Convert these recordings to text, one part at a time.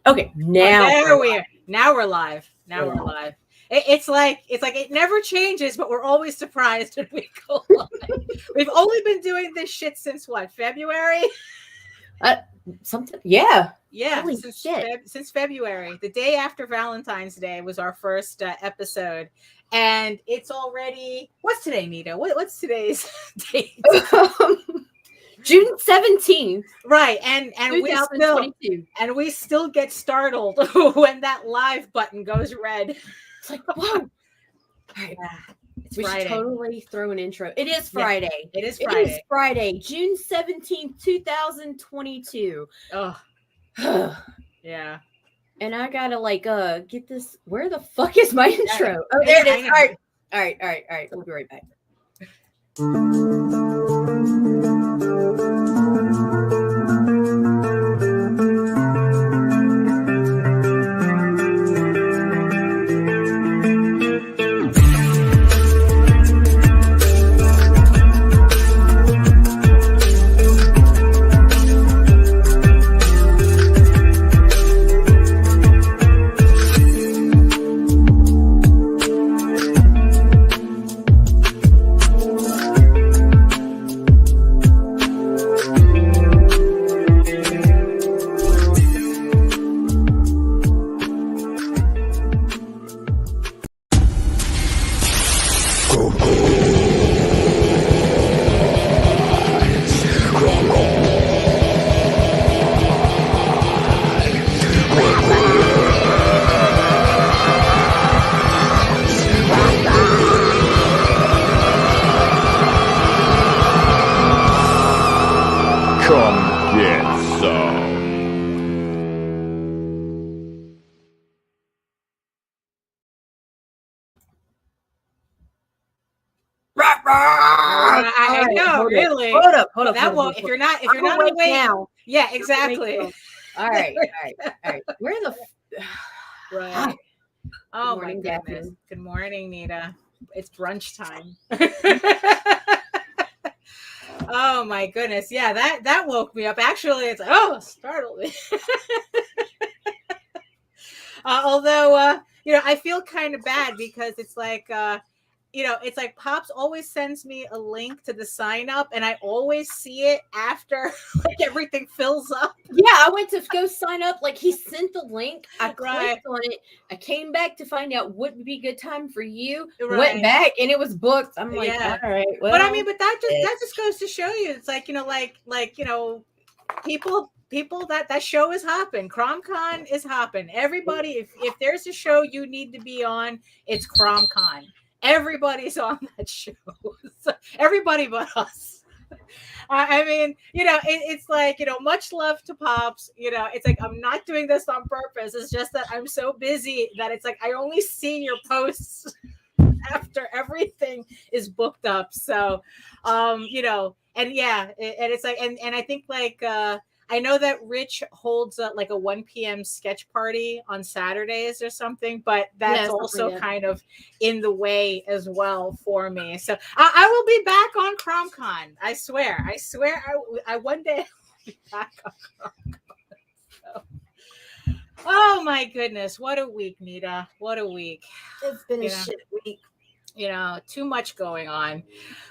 Okay, now Now we're live. Now we're live. It's like it never changes, but we're always surprised when we go live. We've only been doing this shit since what, February? Something, yeah. Holy since February. The day after Valentine's Day was our first episode, and it's already, what's today, Nita? What's today's date? June 17th. Right, and we still get startled when that live button goes red. It's like, whoa. Yeah, we Friday. Should totally throw an intro. It is Friday. Yeah, it is Friday. It is Friday, June 17th, 2022. Oh. Yeah. And I gotta get this. Where the fuck is my intro? Oh, there it is. All right. We'll be right back. I know, really. Hold up. That won't. If you're not awake now. Yeah, exactly. All right. Where the? Right. Oh my goodness. Daphne. Good morning, Nita. It's brunch time. Oh my goodness. Yeah, that woke me up. Actually, it's startled me. Although, I feel kind of bad because it's like, it's like Pops always sends me a link to the sign up, and I always see it after everything fills up. Yeah, I went to go sign up. He sent the link. I clicked on it. I came back to find out what would be a good time for you. Right. Went back and it was booked. I'm like, all right. Well, but I mean, that just goes to show you. It's like, people that show is hopping. CromCon is hopping. Everybody, if there's a show you need to be on, it's CromCon. Everybody's on that show. Everybody but us. I mean, it's like, much love to Pops. It's like, I'm not doing this on purpose. It's just that I'm so busy that it's like I only see your posts after everything is booked up. So, and yeah, and it's like, and I think I know that Rich holds a 1 p.m. sketch party on Saturdays or something, but that's also kind of in the way as well for me. So I will be back on CromCon. I swear, I one day will be back on CromCon. So. Oh my goodness. What a week, Nita. What a week. It's been a shit week. Too much going on,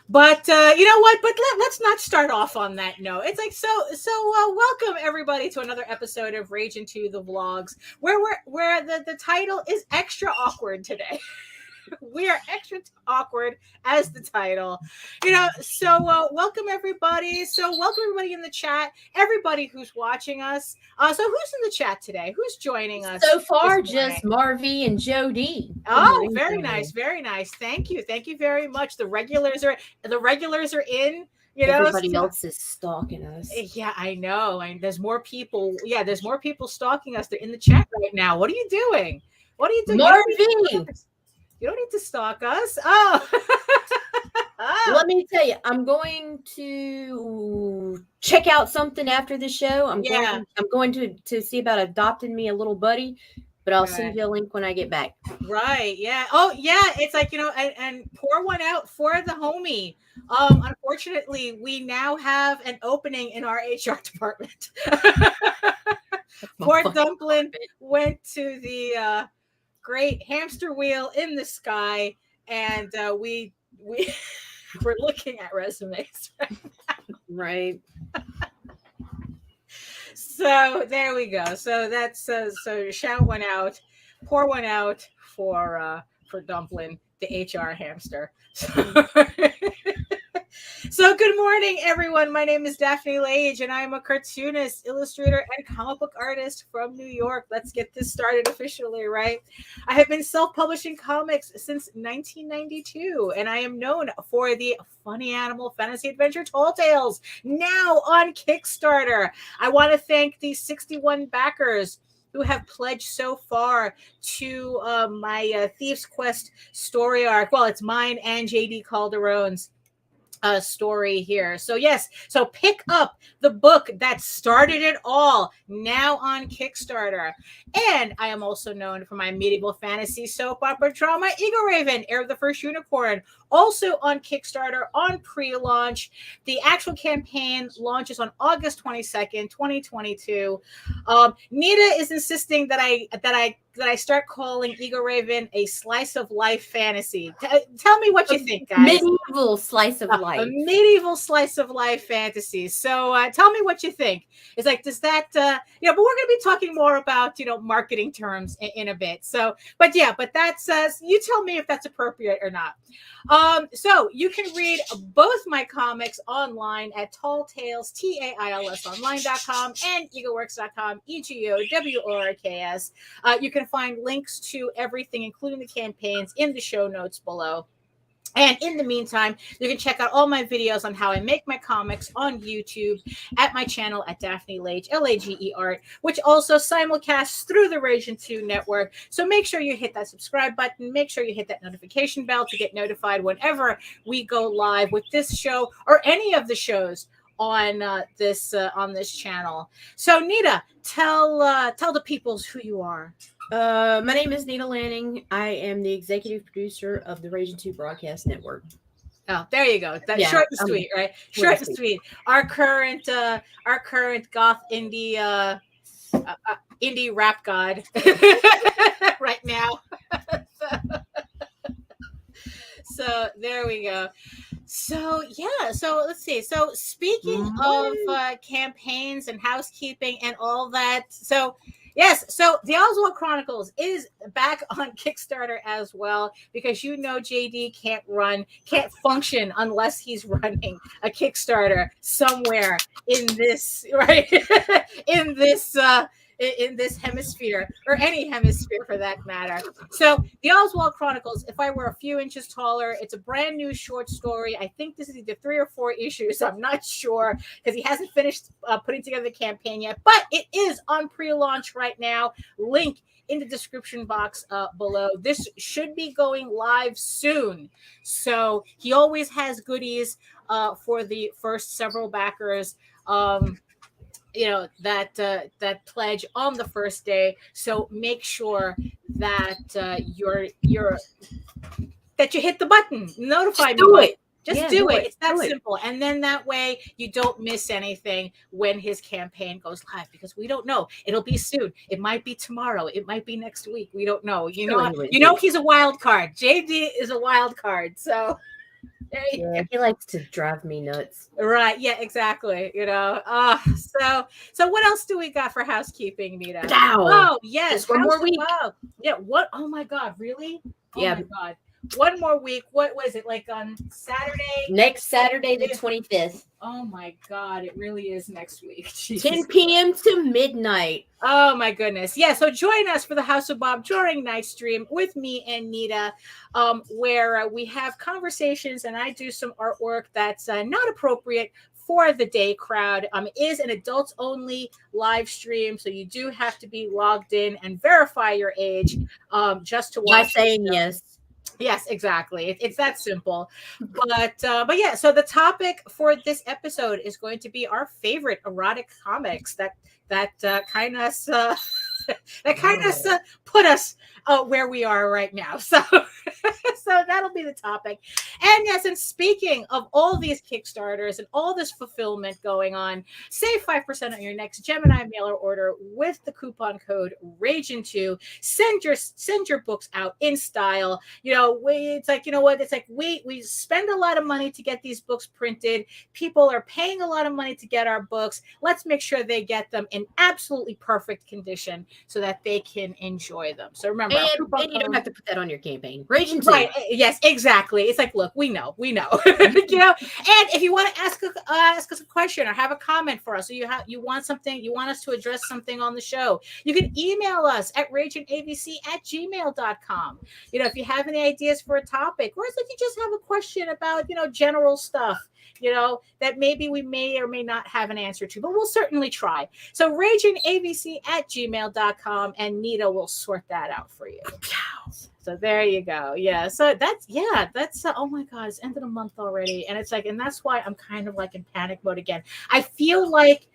but you know what? But let's not start off on that note. It's like so. Welcome everybody to another episode of Ragin to the Vlogs, where the title is extra awkward today. We are extra awkward as the title, so welcome everybody. So welcome everybody in the chat, everybody who's watching us. So who's in the chat today? Who's joining us so far? Just Marvy and Jody. Oh, very nice. Thank you very much. The regulars are in. Everybody else is stalking us. Yeah, I know. And there's more people. Yeah, there's more people stalking us. They're in the chat right now. What are you doing? Marvy. You don't need to stalk us. Oh. Let me tell you, I'm going to check out something after the show. I'm going to see about adopting me a little buddy, but I'll send you a link when I get back. Right. Yeah. Oh, yeah. It's like, and pour one out for the homie. Unfortunately, we now have an opening in our HR department. Poor Dumpling went to the great hamster wheel in the sky, and we're looking at resumes right now. Right. So there we go. So that's so shout one out, pour one out for Dumpling, the HR hamster. So good morning, everyone. My name is Daphne Lage, and I'm a cartoonist, illustrator, and comic book artist from New York. Let's get this started officially, right? I have been self-publishing comics since 1992, and I am known for the funny animal fantasy adventure Tall Tales, now on Kickstarter. I want to thank the 61 backers who have pledged so far to my Thief's Quest story arc. Well, it's mine and JD Calderon's story here. So yes, so pick up the book that started it all, now on Kickstarter. And I am also known for my medieval fantasy soap opera drama Eagle Raven, Heir of the First Unicorn, also on Kickstarter on pre-launch. The actual campaign launches on August 22nd, 2022. Nita is insisting that I start calling Eagle Raven a slice of life fantasy. Tell me what you think, guys. Medieval slice of life. A medieval slice of life fantasy. So tell me what you think. It's like, does that, but we're going to be talking more about, marketing terms in a bit. So, but that's, you tell me if that's appropriate or not. So you can read both my comics online at Tall Tales, TAILS online.com and eagleworks.com, EGOWORKS. You can find links to everything, including the campaigns, in the show notes below. And in the meantime, you can check out all my videos on how I make my comics on YouTube at my channel at Daphne Lage, L-A-G-E Art, which also simulcasts through the Ragin 2 network. So make sure you hit that subscribe button. Make sure you hit that notification bell to get notified whenever we go live with this show or any of the shows on this channel. So Nita, tell the peoples who you are. My name is Nita Lanning. I am the executive producer of the Ragin 2 Broadcast Network. Oh, there you go. That's short and sweet, right? Short and sweet. Our current goth indie rap god right now. So there we go. So let's see. So speaking of campaigns and housekeeping and all that, so yes, so the Oswald Chronicles is back on Kickstarter as well, because JD can't function unless he's running a Kickstarter somewhere in this, right? in this hemisphere, or any hemisphere for that matter. So the Oswald Chronicles, if I were a few inches taller, it's a brand new short story. I think this is either 3 or 4 issues. I'm not sure, because he hasn't finished putting together the campaign yet, but it is on pre-launch right now. Link in the description box below. This should be going live soon. So he always has goodies for the first several backers. That pledge on the first day. So make sure that that you hit the button, notify me. Just do it. It's that simple. And then that way you don't miss anything when his campaign goes live, because we don't know. It'll be soon. It might be tomorrow. It might be next week. We don't know. He's a wild card. JD is a wild card. So he likes to drive me nuts. Right. Yeah, exactly. So what else do we got for housekeeping, Nita? Oh, yes. One more week. Yeah. What? Oh my God. Really? Oh yeah. my God. One more week. What was it, like on Saturday? Next Saturday, the 25th. Oh my God, it really is next week. 10 p.m. to midnight. Oh my goodness. Yeah, so join us for the House of Bob during night stream with me and Nita, where we have conversations and I do some artwork that's not appropriate for the day crowd. It is an adults only live stream, so you do have to be logged in and verify your age just to watch. By saying yes. Yes, exactly. It's that simple. But yeah, so the topic for this episode is going to be our favorite erotic comics that kind of put us where we are right now. So, so that'll be the topic. And yes, and speaking of all these Kickstarters and all this fulfillment going on, save 5% on your next Gemini mailer order with the coupon code Ragin2. Send your books out in style. It's like, it's like we spend a lot of money to get these books printed. People are paying a lot of money to get our books. Let's make sure they get them in absolutely perfect condition so that they can enjoy them. So remember, and you don't have to put that on your campaign. Ragin 2. Right? Yes, exactly. It's like, look, we know. And if you want to ask us a question or have a comment for us, or you want us to address something on the show, you can email us at raginabc@gmail.com. If you have any ideas for a topic, or if you just have a question about general stuff, that maybe we may or may not have an answer to, but we'll certainly try. So raginabc@gmail.com, and Nita will sort that out for you. So there you go. Yeah. So that's oh my God, it's end of the month already. And it's like, and that's why I'm kind of like in panic mode again. I feel like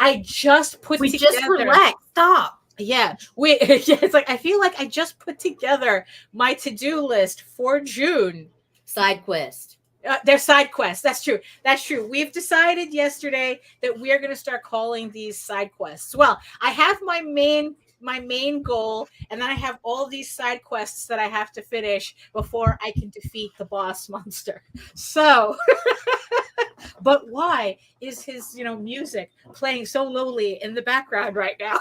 I just put together. Just relax. Stop. Yeah. It's like, I feel like I just put together my to-do list for June. Side quest. They're side quests. That's true. We've decided yesterday that we are going to start calling these side quests. Well, I have my main goal, and then I have all these side quests that I have to finish before I can defeat the boss monster. So, but why is his music playing so lowly in the background right now?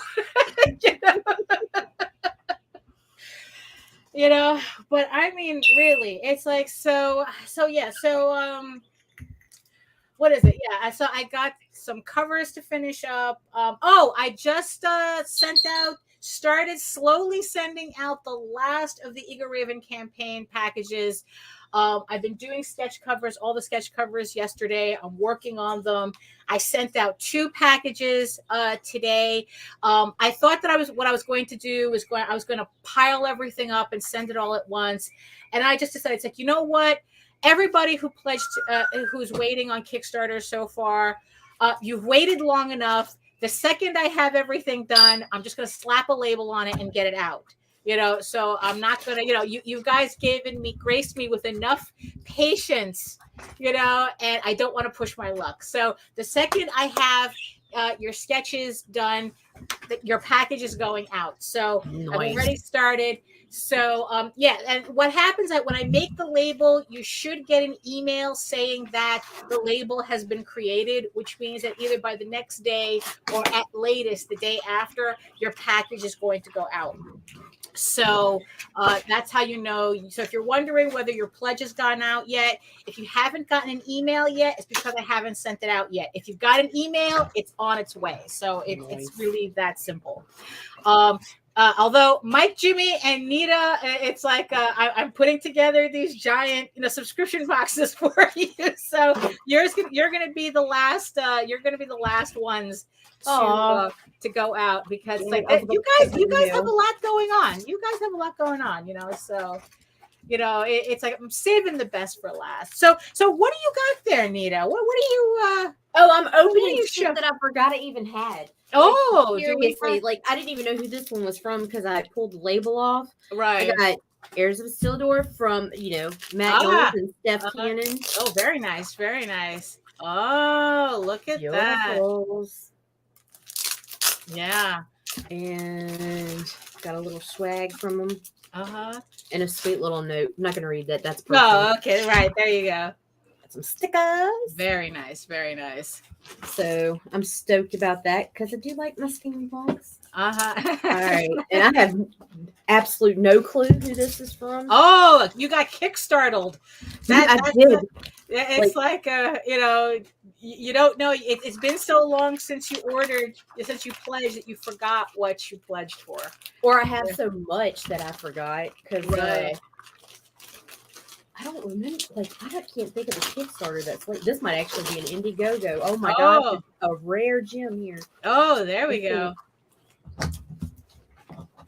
But I mean, really, it's like, so what is it? Yeah. So I got some covers to finish up. I just started slowly sending out the last of the Eager Raven campaign packages. I've been doing sketch covers, all the sketch covers yesterday. I'm working on them. I sent out 2 packages today. I thought that I was going to pile everything up and send it all at once. And I just decided, it's like, you know what? Everybody who pledged, who's waiting on Kickstarter so far, you've waited long enough. The second I have everything done, I'm just going to slap a label on it and get it out. So I'm not going to, you guys graced me with enough patience, and I don't want to push my luck. So the second I have your sketches done, your package is going out. So nice. I've already started. So, and what happens when I make the label, you should get an email saying that the label has been created, which means that either by the next day or at latest the day after, your package is going to go out. So that's how you know. So if you're wondering whether your pledge has gone out yet, if you haven't gotten an email yet, it's because I haven't sent it out yet. If you've got an email, it's on its way. So it's really that simple. Although Mike, Jimmy, and Nita, it's like I'm putting together these giant, subscription boxes for you. So you're going to be the last. You're going to be the last ones to go out, because like you guys have a lot going on. So it's like I'm saving the best for last. So what do you got there, Nita? What do you? I'm opening shit that I forgot I even had. Seriously, I didn't even know who this one was from because I pulled the label off. Right. I got Heirs of Sildor from, Matt Knowles and Steph Cannon. Oh, very nice. Very nice. Oh, look at that. Yeah. And got a little swag from them. And a sweet little note. I'm not going to read that. That's personal. Oh, okay. Right. There you go. Some stickers. Very nice. Very nice. So I'm stoked about that because I do like my steam box. All right. And I have absolute no clue who this is from. Oh, you got kickstartled. I did. It's like you don't know. It's been so long since you pledged that you forgot what you pledged for. Or I have so much that I forgot because I don't remember. I can't think of a Kickstarter that's this might actually be an Indiegogo. Oh my God, it's a rare gem here. Oh, there we go.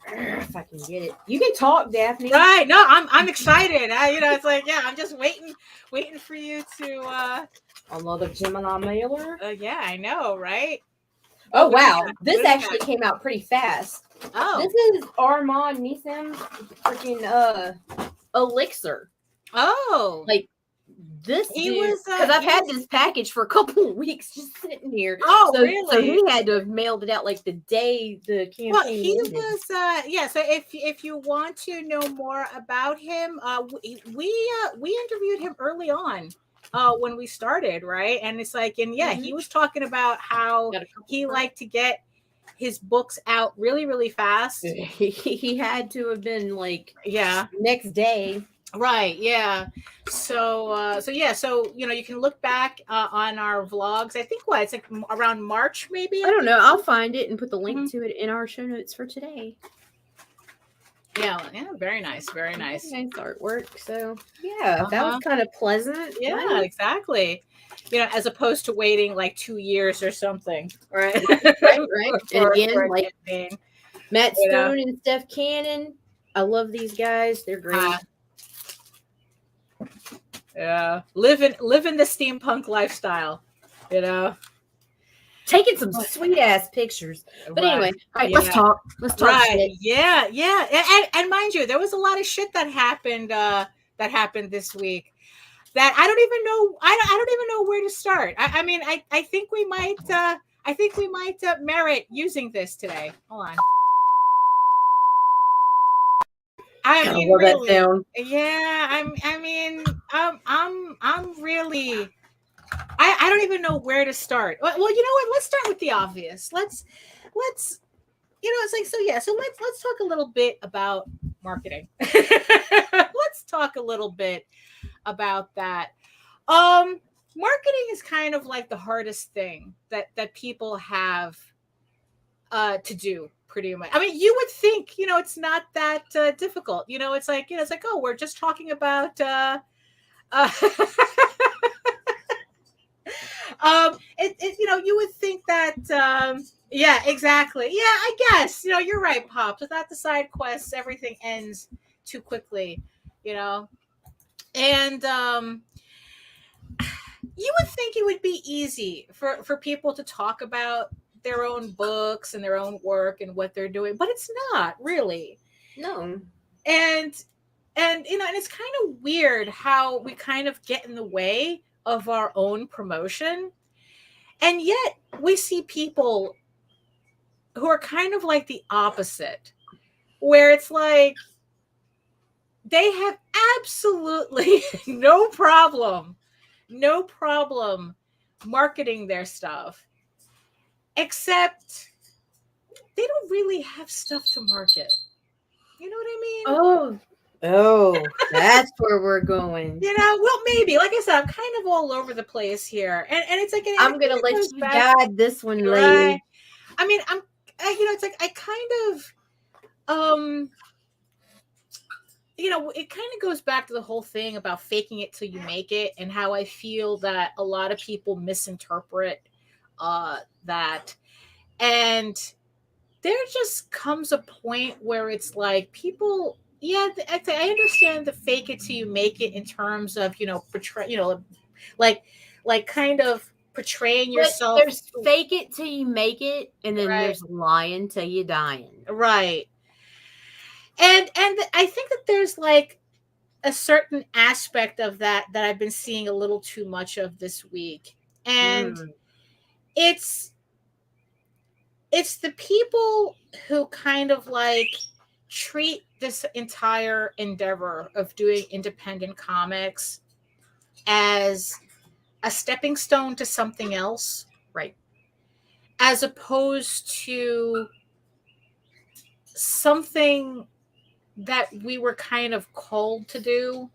If I can get it, you can talk, Daphne. Right? No, I'm excited. It's like I'm just waiting for you to. Another Gemini mailer. Yeah, I know, right? Oh wow, this actually came out pretty fast. Oh, this is Armand Nisam's freaking elixir. Oh, like this dude, because I've had this package for a couple of weeks just sitting here. Oh, so, really? So he had to have mailed it out like the day the campaign. Well, he ended. was So if you want to know more about him, we interviewed him early on when we started, right? And it's like, and yeah, he was talking about how he liked to get his books out really, really fast. He had to have been like next day. Right. Yeah. So you can look back on our vlogs. I think it's like around March, maybe. I don't know. I'll find it and put the link to it in our show notes for today. Yeah. Very nice. Very nice. Nice artwork. So yeah, that was kind of pleasant. Yeah, nice. Exactly. As opposed to waiting like 2 years or something. Right. Right. And again, like Matt Stone and Steph Cannon. I love these guys. They're great. Yeah, living the steampunk lifestyle, taking some sweet ass pictures. But anyway, all right, let's talk. Right. Shit. Yeah. And mind you, there was a lot of shit that happened this week that I don't even know. I don't even know where to start. I mean, I think we might merit using this today. Hold on. I mean, really, that sound. Yeah. I'm really. I don't even know where to start. Well, you know what? Let's start with the obvious. Let's. It's like so. Yeah. So let's talk a little bit about marketing. Let's talk a little bit about that. Marketing is kind of like the hardest thing that people have to do. Pretty much. I mean, you would think, it's not that difficult. It's like, oh, we're just talking about. You would think that. Yeah, exactly. Yeah, I guess. You're right, Pops. Without the side quests, everything ends too quickly. And you would think it would be easy for people to talk about their own books and their own work and what they're doing, but it's not really. No. And and it's kind of weird how we kind of get in the way of our own promotion. And yet we see people who are kind of like the opposite, where it's like they have absolutely no problem marketing their stuff. Except they don't really have stuff to market. You know what I mean? Oh, that's where we're going. Well, maybe. Like I said, I'm kind of all over the place here, and it's like I'm gonna let you guide this one, lady. I mean, it's like I kind of, it kind of goes back to the whole thing about faking it till you make it, and how I feel that a lot of people misinterpret that. And there just comes a point where it's like people, I understand the fake it till you make it in terms of, portray, like kind of portraying yourself. There's fake it till you make it, and then there's lying till you dying. Right. And I think that there's like a certain aspect of that I've been seeing a little too much of this week. And it's the people who kind of like treat this entire endeavor of doing independent comics as a stepping stone to something else. Right. As opposed to something that we were kind of called to do.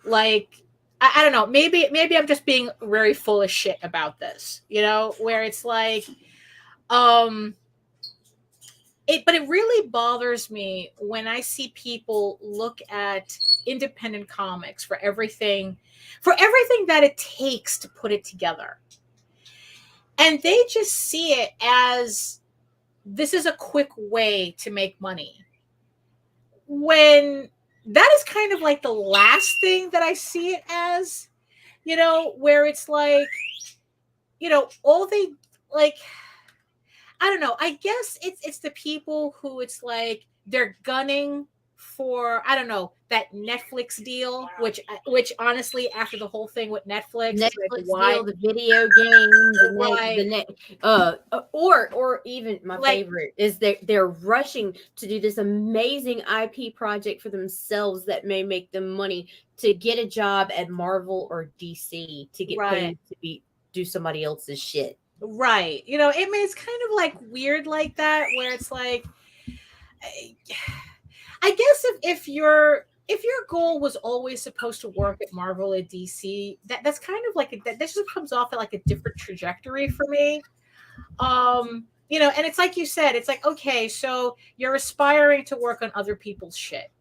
Like, I don't know, maybe I'm just being very full of shit about this, where it's like, but it really bothers me when I see people look at independent comics for everything that it takes to put it together. And they just see it as this is a quick way to make money. When that is kind of like the last thing that I see it as, where it's like, all they like, I don't know. I guess it's the people who it's like they're gunning for, I don't know, that Netflix deal, which honestly, after the whole thing with Netflix, like, why? Deal, the video game, right. or even my Like, favorite is they're rushing to do this amazing IP project for themselves that may make them money to get a job at Marvel or DC to get right. paid to do somebody else's shit. Right. You know, it's kind of like weird like that, where it's like, I guess if your goal was always supposed to work at Marvel or DC, that's kind of like that just comes off at like a different trajectory for me. You know, and it's like you said, it's like, okay, so you're aspiring to work on other people's shit,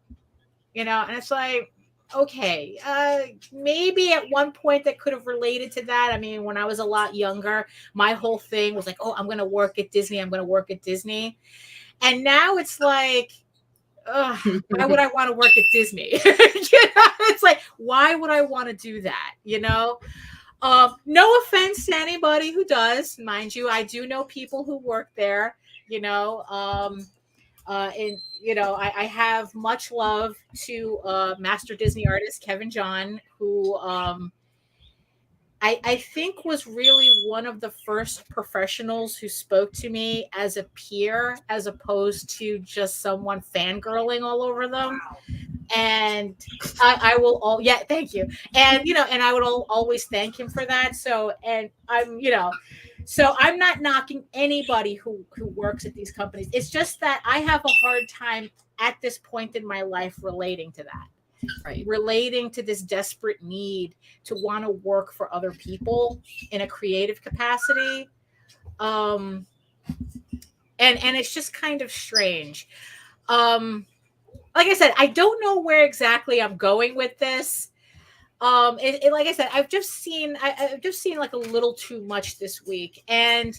you know, and it's like, okay, maybe at one point that could have related to that. I mean, when I was a lot younger, my whole thing was like, oh, I'm going to work at Disney. I'm going to work at Disney. And now it's like, why would I want to work at Disney? You know, it's like, why would I want to do that? You know, no offense to anybody who does, mind you, I do know people who work there, you know, and you know, I have much love to master Disney artist Kevin John, who I think was really one of the first professionals who spoke to me as a peer, as opposed to just someone fangirling all over them. And I will all, yeah, thank you. And, you know, and I would always thank him for that. So, and I'm, you know, so I'm not knocking anybody who works at these companies. It's just that I have a hard time at this point in my life relating to that. Right. Relating to this desperate need to want to work for other people in a creative capacity. And it's just kind of strange. Like I said, I don't know where exactly I'm going with this. Like I said, I've just seen like a little too much this week, and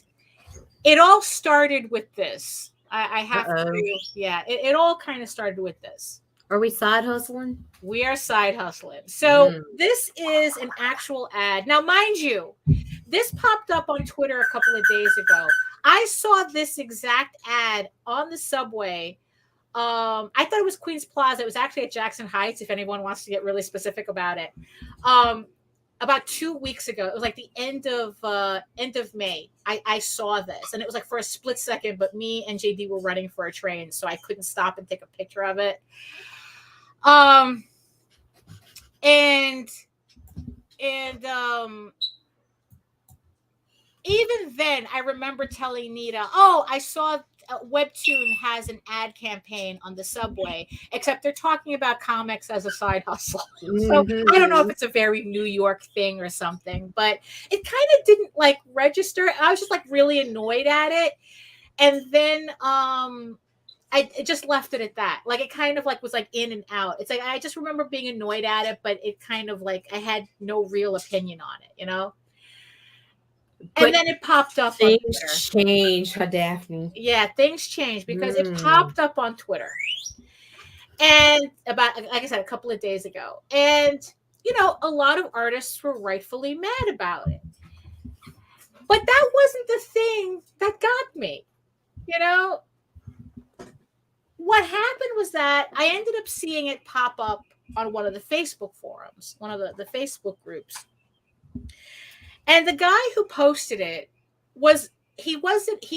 it all started with this. I have to, yeah. It all kind of started with this. Are we side hustling? We are side hustling. So this is an actual ad. Now, mind you, this popped up on Twitter a couple of days ago. I saw this exact ad on the subway. I thought it was Queens Plaza. It was actually at Jackson Heights, if anyone wants to get really specific about it. About 2 weeks ago, it was like the end of May. I saw this, and it was like for a split second, but me and JD were running for a train, so I couldn't stop and take a picture of it. And even then, I remember telling Nita, "Oh, I saw Webtoon has an ad campaign on the subway, except they're talking about comics as a side hustle." So I don't know if it's a very New York thing or something, but it kind of didn't like register. I was just like really annoyed at it, and then I just left it at that. Like, it kind of like was like in and out. It's like I just remember being annoyed at it, but it kind of like I had no real opinion on it, you know. But and then it popped up on Twitter. Things change, Daphne. Yeah, things changed because it popped up on Twitter. And about, like I said, a couple of days ago. And, you know, a lot of artists were rightfully mad about it. But that wasn't the thing that got me. You know, what happened was that I ended up seeing it pop up on one of the Facebook forums, one of the Facebook groups. And the guy who posted it he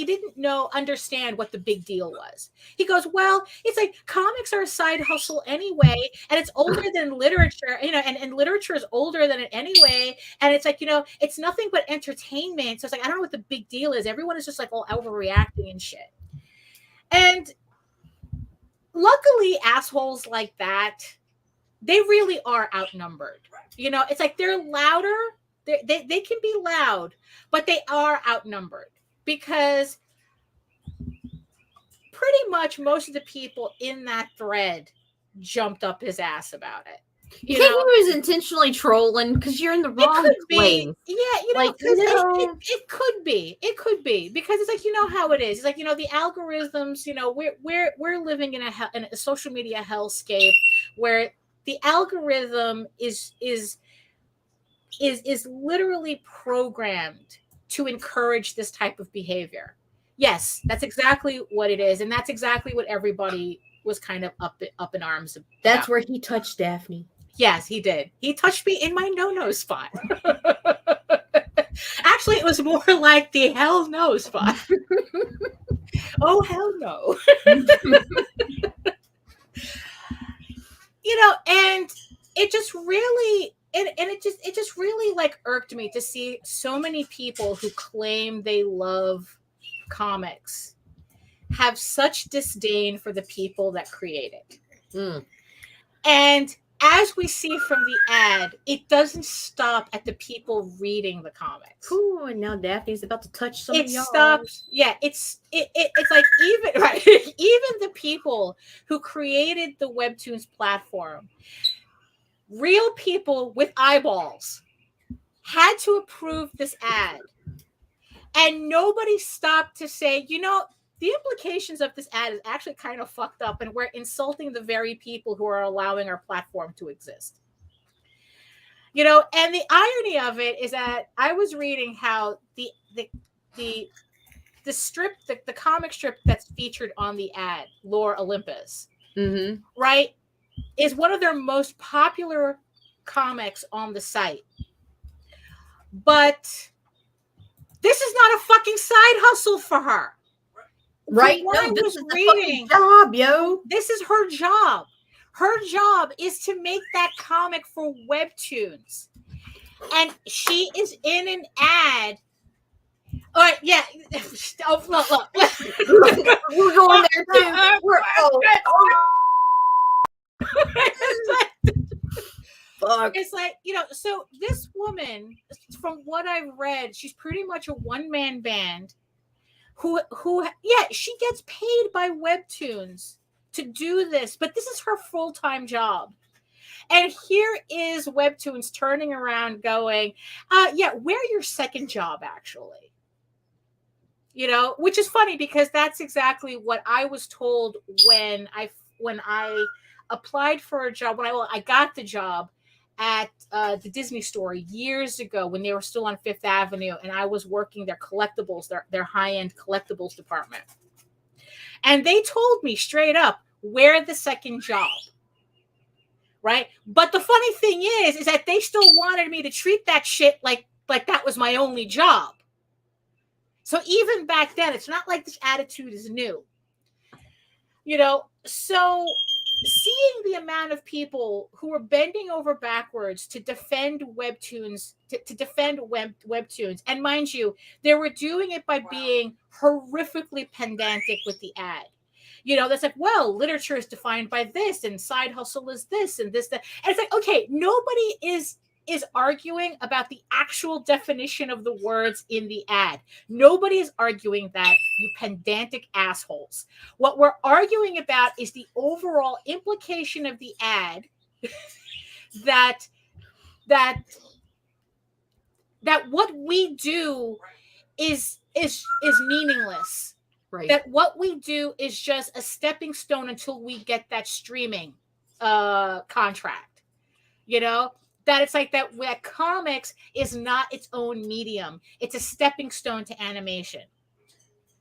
didn't understand what the big deal was. He goes, well, it's like comics are a side hustle anyway, and it's older than literature, you know, and literature is older than it anyway. And it's like, you know, it's nothing but entertainment. So it's like, I don't know what the big deal is. Everyone is just like all overreacting and shit. And luckily, assholes like that, they really are outnumbered. You know, it's like they're louder. They can be loud, but they are outnumbered because pretty much most of the people in that thread jumped up his ass about it. You think he was intentionally trolling because you're in the wrong place? Yeah, you know, it could be. It could be because it's like, you know how it is. It's like, you know, the algorithms. You know, we're living in a social media hellscape where the algorithm is literally programmed to encourage this type of behavior. Yes, that's exactly what it is, and that's exactly what everybody was kind of up in arms about. That's where he touched Daphne. Yes, he did. He touched me in my no spot. Actually, it was more like the hell no spot. Oh, hell no. And it just really it just really like irked me to see so many people who claim they love comics have such disdain for the people that create it. And as we see from the ad, it doesn't stop at the people reading the comics. Ooh, and now Daphne's about to touch some of y'all. Stops. Yeah, it's like even right, even the people who created the Webtoons platform, real people with eyeballs, had to approve this ad, and nobody stopped to say, the implications of this ad is actually kind of fucked up, and we're insulting the very people who are allowing our platform to exist. And the irony of it is that I was reading how the strip, the comic strip that's featured on the ad, Lore Olympus, right, is one of their most popular comics on the site. But this is not a fucking side hustle for her. Right? No, this is the fucking job, yo. This is her job. Her job is to make that comic for Webtoons. And she is in an ad. All right, yeah. Oh, look. We're going there too. Fuck. It's like, so this woman, from what I've read, she's pretty much a one-man band who she gets paid by Webtoons to do this, but this is her full-time job. And here is Webtoons turning around going, we're your second job, actually. Which is funny because that's exactly what I was told when I applied for a job, I got the job at the Disney store years ago when they were still on Fifth Avenue, and I was working their collectibles, their high-end collectibles department. And they told me straight up, we're the second job. Right? But the funny thing is that they still wanted me to treat that shit like that was my only job. So even back then, it's not like this attitude is new. So seeing the amount of people who are bending over backwards to defend Webtoons, to defend Webtoons, and mind you, they were doing it by being horrifically pedantic with the ad. That's like, well, literature is defined by this, and side hustle is this, and this, that. And it's like, okay, nobody is arguing about the actual definition of the words in the ad. Nobody is arguing that, you pedantic assholes. What we're arguing about is the overall implication of the ad that what we do is meaningless. Right. That what we do is just a stepping stone until we get that streaming contract. That it's like that comics is not its own medium. It's a stepping stone to animation.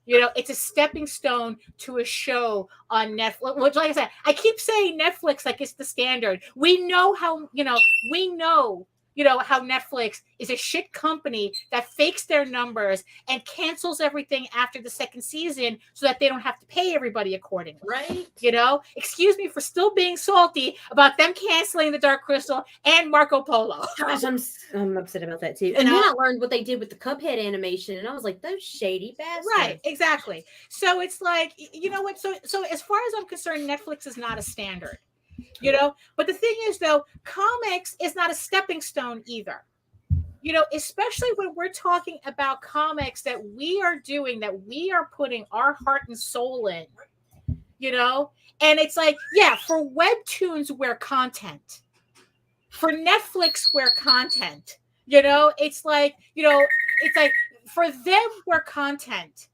It's a stepping stone to a show on Netflix. Which, like I said, I keep saying Netflix like it's the standard. We know how, how Netflix is a shit company that fakes their numbers and cancels everything after the second season so that they don't have to pay everybody accordingly. Right. Excuse me for still being salty about them canceling The Dark Crystal and Marco Polo. Gosh, I'm upset about that too. And then I learned what they did with the Cuphead animation, and I was like, those shady bastards. Right, exactly. So it's like, what? So as far as I'm concerned, Netflix is not a standard. But the thing is, though, comics is not a stepping stone either. Especially when we're talking about comics that we are doing, that we are putting our heart and soul in, and it's like, for Webtoons, we're content. For Netflix, we're content. It's like, for them, we're content.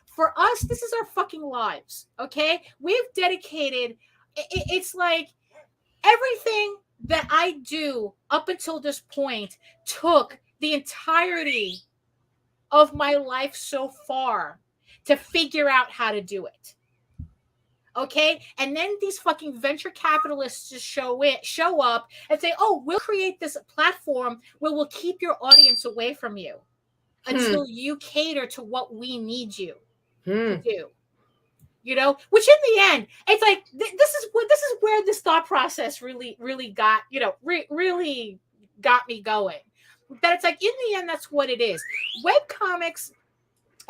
For us, this is our fucking lives. Okay. We've dedicated, it's like, everything that I do up until this point took the entirety of my life so far to figure out how to do it. Okay, and then these fucking venture capitalists just show up and say, "Oh, we'll create this platform where we'll keep your audience away from you until you cater to what we need you to do." You know, which in the end, it's like this is where this thought process really got, you know, really got me going. That it's like in the end, that's what it is. Web comics.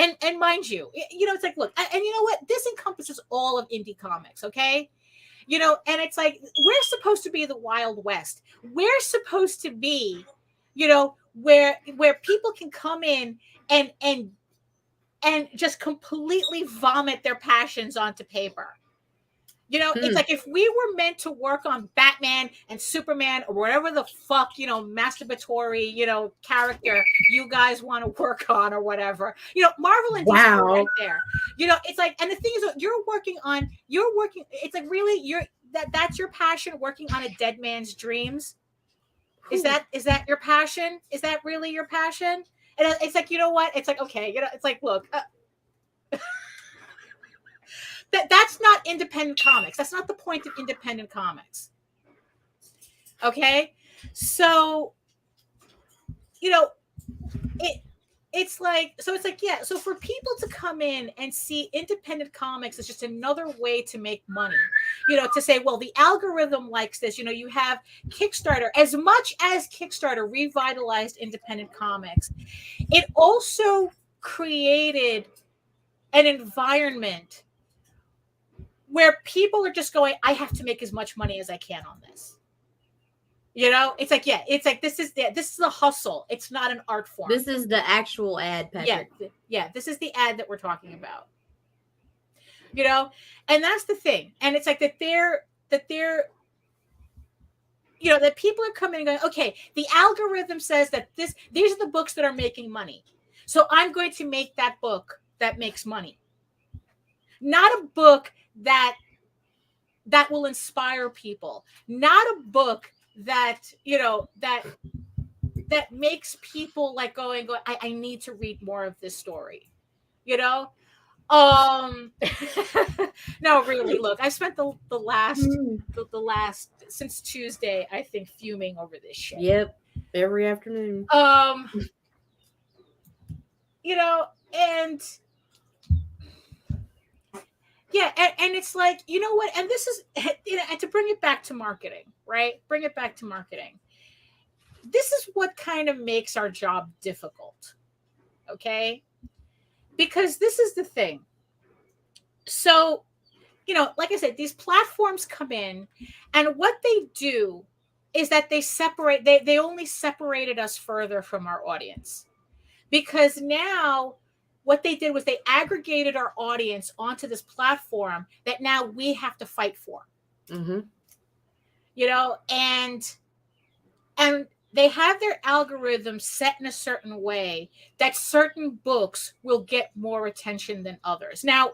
And mind you, you know, it's like, look, and you know what? This encompasses all of indie comics, okay? You know, and it's like, we're supposed to be the Wild West. We're supposed to be, you know, where people can come in and just completely vomit their passions onto paper. You know, it's like if we were meant to work on Batman and Superman or whatever the fuck, you know, masturbatory, you know, character you guys want to work on or whatever, you know, Marvel and DC right there. You know, it's like, and the thing is, it's like, really, that's your passion, working on a dead man's dreams. Is that your passion? Is that really your passion? And it's like, you know what? It's like, okay, you know, it's like, look, that's not independent comics. That's not the point of independent comics. Okay? So, you know, it's like, yeah. So for people to come in and see independent comics as just another way to make money, you know, to say, well, the algorithm likes this, you know, you have Kickstarter. As much as Kickstarter revitalized independent comics, it also created an environment where people are just going, I have to make as much money as I can on this. You know, it's like, yeah, it's like, this is the hustle. It's not an art form. This is the actual ad, Patrick. Yeah, this is the ad that we're talking about. You know, and that's the thing. And it's like that they're, you know, that people are coming and going, okay, the algorithm says that these are the books that are making money. So I'm going to make that book that makes money. Not a book that will inspire people, not a book that, you know, that makes people like go, I need to read more of this story, you know. No, really, look, I spent the last since Tuesday, I think, fuming over this shit. Yep, every afternoon. You know, and yeah, and it's like, you know what? And this is, you know, and to bring it back to marketing, right? Bring it back to marketing. This is what kind of makes our job difficult, okay? Because this is the thing. So, you know, like I said, these platforms come in, and what they do is that they only separated us further from our audience. Because now what they did was they aggregated our audience onto this platform that now we have to fight for. Mm-hmm. You know, and they have their algorithm set in a certain way that certain books will get more attention than others. Now,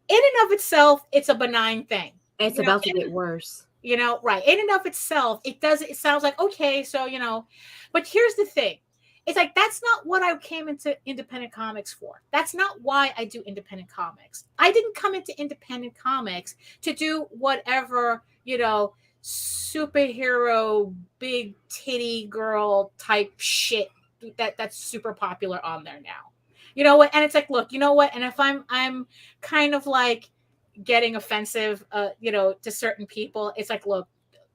in and of itself, it's a benign thing. It's about to get worse. You know, right. In and of itself, it sounds like, okay, so, you know, but here's the thing. It's like, that's not what I came into independent comics for. That's not why I do independent comics. I didn't come into independent comics to do whatever, you know, superhero, big titty girl type shit that's super popular on there now. You know what? And it's like, look, you know what? And if I'm kind of like getting offensive, you know, to certain people, it's like, look,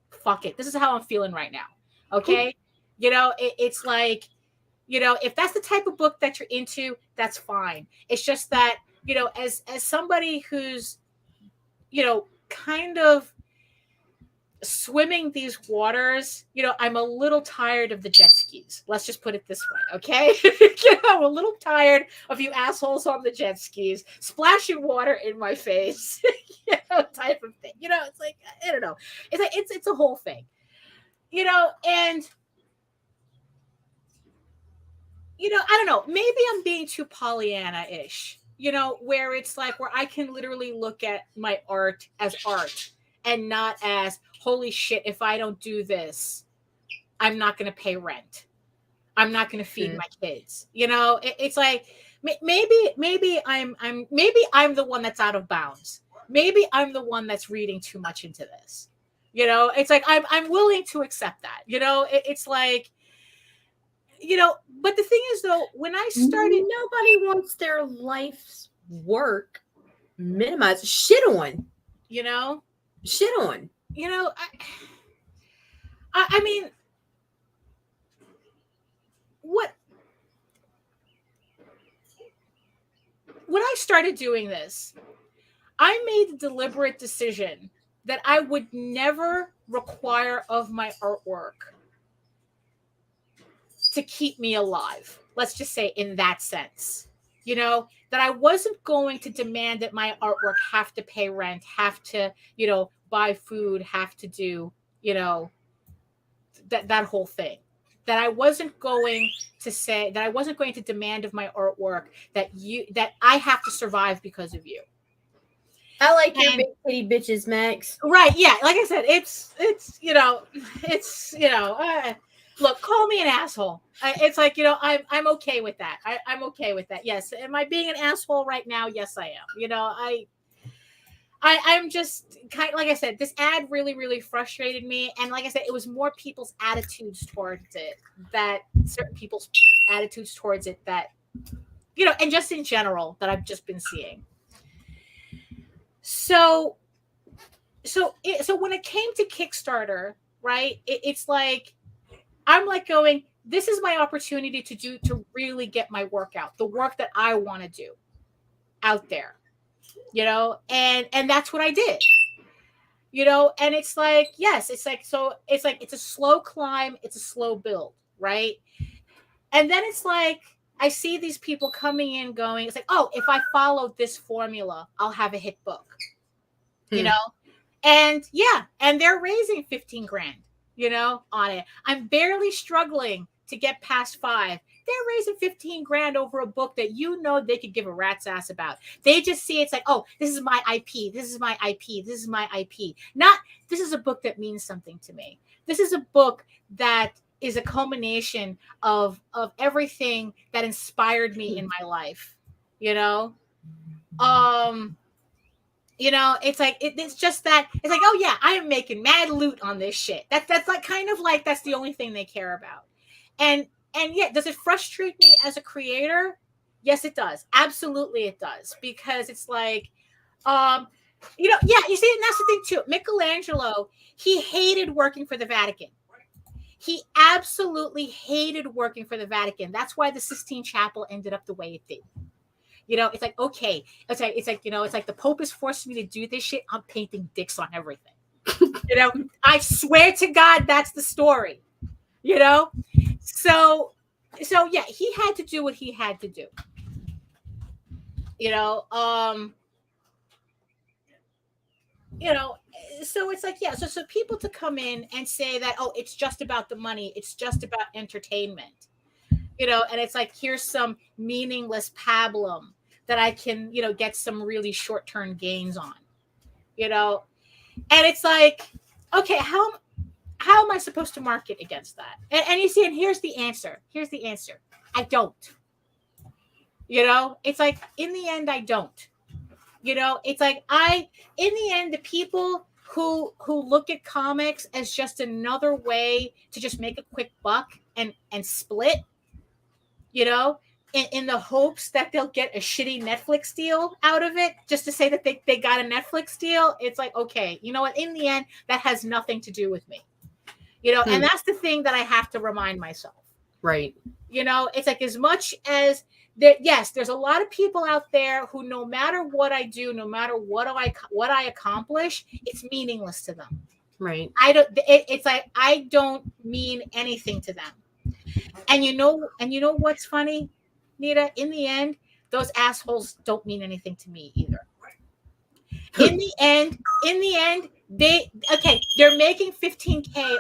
fuck it. This is how I'm feeling right now. Okay. You know, it's like, you know, if that's the type of book that you're into, that's fine. It's just that, you know, as somebody who's, you know, kind of swimming these waters, you know, I'm a little tired of the jet skis. Let's just put it this way, okay? You know, I'm a little tired of you assholes on the jet skis splashing water in my face, you know, type of thing. You know, it's like, I don't know. It's like, it's a whole thing, you know, and you know, I don't know, maybe I'm being too Pollyanna-ish, you know, where it's like, where I can literally look at my art as art and not as, holy shit, if I don't do this, I'm not going to pay rent. I'm not going to feed my kids. You know, it's like, maybe I'm the one that's out of bounds. Maybe I'm the one that's reading too much into this. It's like I'm willing to accept that. It's like, but the thing is though, when I started, nobody wants their life's work minimized. Shit on. Shit on. I mean, when I started doing this, I made the deliberate decision that I would never require of my artwork to keep me alive. Let's just say in that sense, that I wasn't going to demand that my artwork have to pay rent, have to, buy food, have to do, that whole thing. That I wasn't going to demand of my artwork that I have to survive because of you. I like your big titty bitches, Max. Right? Yeah. Like I said, look, call me an asshole. It's like, I'm okay with that. I'm okay with that. Yes. Am I being an asshole right now? Yes, I am. I'm just kind of, like I said, this ad really, really frustrated me. And like I said, it was more people's attitudes towards it, that certain people's attitudes towards it that, and just in general that I've just been seeing. So when it came to Kickstarter, right, it's like, I'm like going, this is my opportunity to really get my work out, the work that I want to do out there. And that's what I did, and it's like, yes, it's like, so it's like, it's a slow climb. It's a slow build. Right. And then it's like, I see these people coming in going, it's like, oh, if I follow this formula, I'll have a hit book, and yeah. And they're raising 15 grand, on it. I'm barely struggling to get past 5. They're raising 15 grand over a book that they could give a rat's ass about. They just see it's like, oh, this is my IP. This is my IP. This is my IP. Not, this is a book that means something to me. This is a book that is a culmination of everything that inspired me in my life. It's like, it's just that, it's like, oh yeah, I am making mad loot on this shit. That's like, kind of like, that's the only thing they care about. And yeah, does it frustrate me as a creator? Yes, it does. Absolutely, it does. Because it's like, yeah, you see, and that's the thing too. Michelangelo, he hated working for the Vatican. He absolutely hated working for the Vatican. That's why the Sistine Chapel ended up the way it did. It's like, okay, it's like, it's like the Pope is forcing me to do this shit. I'm painting dicks on everything. I swear to God, that's the story. So yeah, he had to do what he had to do. So it's like, yeah, so people to come in and say that, oh, it's just about the money, it's just about entertainment, and it's like, here's some meaningless pablum that I can, get some really short-term gains on, and it's like, okay, how am I supposed to market against that? And you see, and here's the answer. I don't. It's like, in the end, I don't. It's like, in the end, the people who look at comics as just another way to just make a quick buck and split, in the hopes that they'll get a shitty Netflix deal out of it, just to say that they got a Netflix deal. It's like, okay, you know what? In the end, that has nothing to do with me. And that's the thing that I have to remind myself. Right. It's like, as much as that, yes, there's a lot of people out there who, no matter what I do, no matter what I accomplish, it's meaningless to them. Right. It's like, I don't mean anything to them. And you know what's funny, Nita? In the end, those assholes don't mean anything to me either. In the end, they're making 15K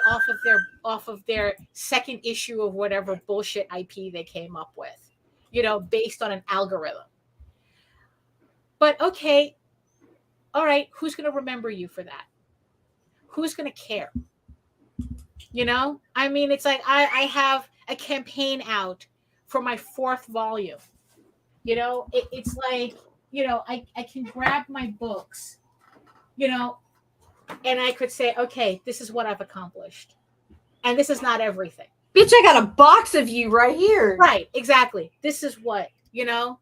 off of their second issue of whatever bullshit IP they came up with, based on an algorithm. But okay, all right, who's going to remember you for that? Who's going to care? I mean, it's like, I have a campaign out for my 4th volume. It's like, I can grab my books, and I could say, okay, this is what I've accomplished. And this is not everything. Bitch, I got a box of you right here. Right, exactly. This is what, and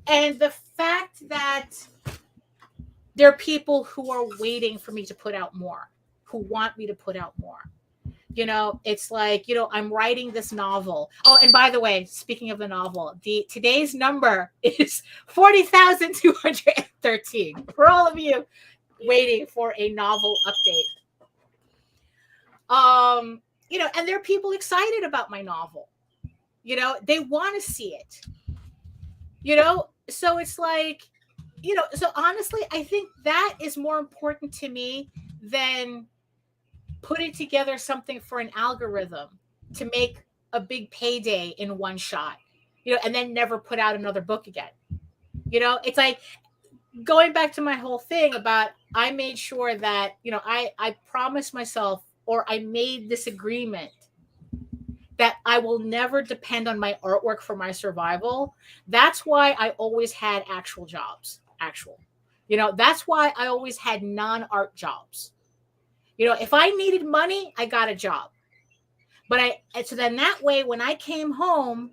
the fact that there are people who are waiting for me to put out more, who want me to put out more. It's like, I'm writing this novel. Oh, and by the way, speaking of the novel, today's number is 40,213 for all of you waiting for a novel update. And there are people excited about my novel. They want to see it. So it's like, so honestly, I think that is more important to me than putting together something for an algorithm to make a big payday in one shot, and then never put out another book again. It's like going back to my whole thing about, I made sure that, I promised myself, or I made this agreement that I will never depend on my artwork for my survival. That's why I always had actual jobs. That's why I always had non-art jobs. If I needed money, I got a job. So then that way, when I came home,